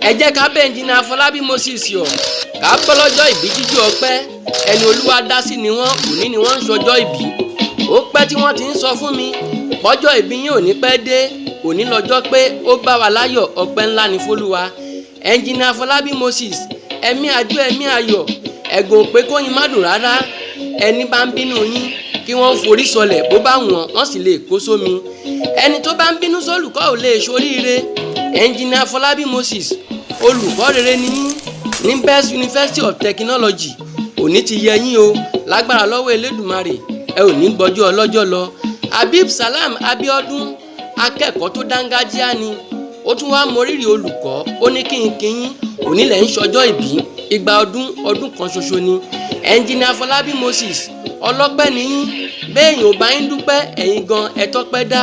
ẹ jẹ́ ká bẹ̀ Ẹnjìnìà Afọlábí Moses yọ̀ ká pẹ́ lọ́jọ́ ìbí jíjó ọpẹ́ ẹni Olúwa dá sí ni wọ́n òní ni wọ́n ń ṣọjọ́ ìbí ó pẹ́ tí wọ́n ti ń sọ fún mi bọ́jọ́ ìbí yín ò ní pẹ́ dé òní lọ́jọ́ pé ó bá wa láyọ̀ ọpẹ́ ńlá ní fÓlúwa. Ẹnjìnìà Afọlábí Moses ẹ̀mí àjọ ẹ̀mí ayọ̀ ẹ̀gùn pé kóyin má dùn rárá ẹni bá ń bínú yín kí wọ́n forí sọlẹ̀ bó bá wọ́n sì lè kó sómi ẹni tó bá ń bínú sólùkọ́ ò lè ṣoríire. Ẹnjìnìà Afọlábí Moses olùkọ́ rere ni yín ní Best University of Technology òní ti yẹ yín o lágbára lọ́wọ́ Elédùmarè ẹ ò ní gbọ́jọ́ ọlọ́jọ́ lọ. Habib Salam Abiodun akẹ́kọ̀ọ́ tó dángájíá ni ó tún wá mọrírì olùkọ́ ó ní kínkín òní lẹ̀ ń ṣọjọ́ ìbí igba ọdún kan ṣoṣo ni. Ẹnjìnìà Afọlábí Moses ọlọ́pẹ́ ni yín béèyàn ò bá yín dúpẹ́ ẹ̀yin gan ẹ tọ́pẹ́ dá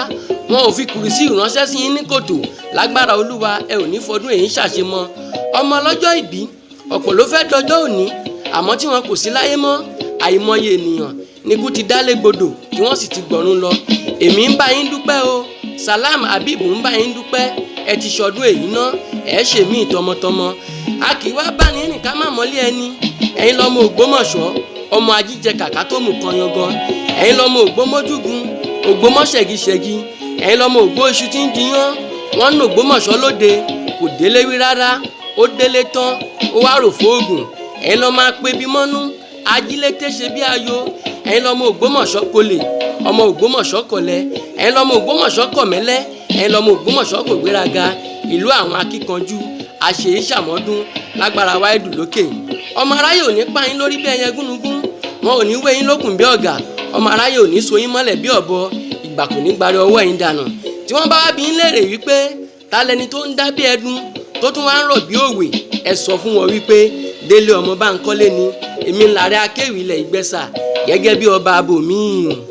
wọn ò fi kùrìsì ìránṣẹ́ sí yín ní kòtò lágbára Olúwa ẹ ò ní fọdún èyí ṣàṣemọ. ọmọ ọlọ́jọ́ ìbí ọ̀pọ̀ ló fẹ́ dọjọ́ òní àmọ́ tí wọn kò sí láyé mọ́ àìmọye ènìyàn níkú ti dálé gbodò tí wọ́n sì ti gbọ̀run lọ. èmi ń bá yín dúpẹ́ o Salam Habib ń bá yín dúpẹ́ ẹ ti ṣọdún èyí ná ẹ ṣe mí tọmọtọmọ a kì í wá bá ní ẹnìkan má mọ́lé ẹni ẹ̀yin lọ́mọ Ògbómọ̀ṣọ́ ọmọ ajíjẹ kàkà tó mú kan yangan ẹ̀yin lọ́mọ Ògbómọ̀júgun Ògbómọ̀ṣẹ̀gìṣẹ̀gì ẹ̀yin lọ́mọ Ògbó iṣu tí ń jiyán wọ́n ń nà Ògbómọ̀ṣọ́ lóde kò délé wí rárá ó délé tán ó wá rò fóògùn ẹ̀yin lọ́ máa pé bí mọ́nú ajílété ṣe bí ayo ẹ̀yin lọ́mọ Ògbómọ̀ṣọ́ kọlẹ̀ ọmọ Ògbómọ̀ṣọ́ kọlẹ̀ ẹ̀yin lọ́mọ Ògbómọ̀ṣọ́ kọ̀mẹ́lẹ́ ẹ̀yin lọ́mọ Ògbómọ̀ṣọ́ kò gbéraga ìlú àwọn akíkanjú àṣèyí ṣàmọ́dún lágbára wáìdù lókè. ọmọ aráyè ò ní pa yín lórí bí ẹyẹ gúnugún wọn ò ní wé yín lókùn bí ọ̀gà ọmọ aráyè ò ní so yín mọ́lẹ̀ bí ọ̀bọ ìgbà kò ní gbari ọwọ́ yín dànù. tí wọ́n bá wá bí yín léèrè wípé ta lẹni tó ń dá bí ẹdun tó tún wá ń rọ̀ bí òwe ẹ sọ fún wọn wípé Délé ọmọ Bánkọ́lé ni èmi ńlá rẹ akéwì ilẹ̀ Ìgbẹ́sà gẹ́gẹ́ bí ọba abòmíì.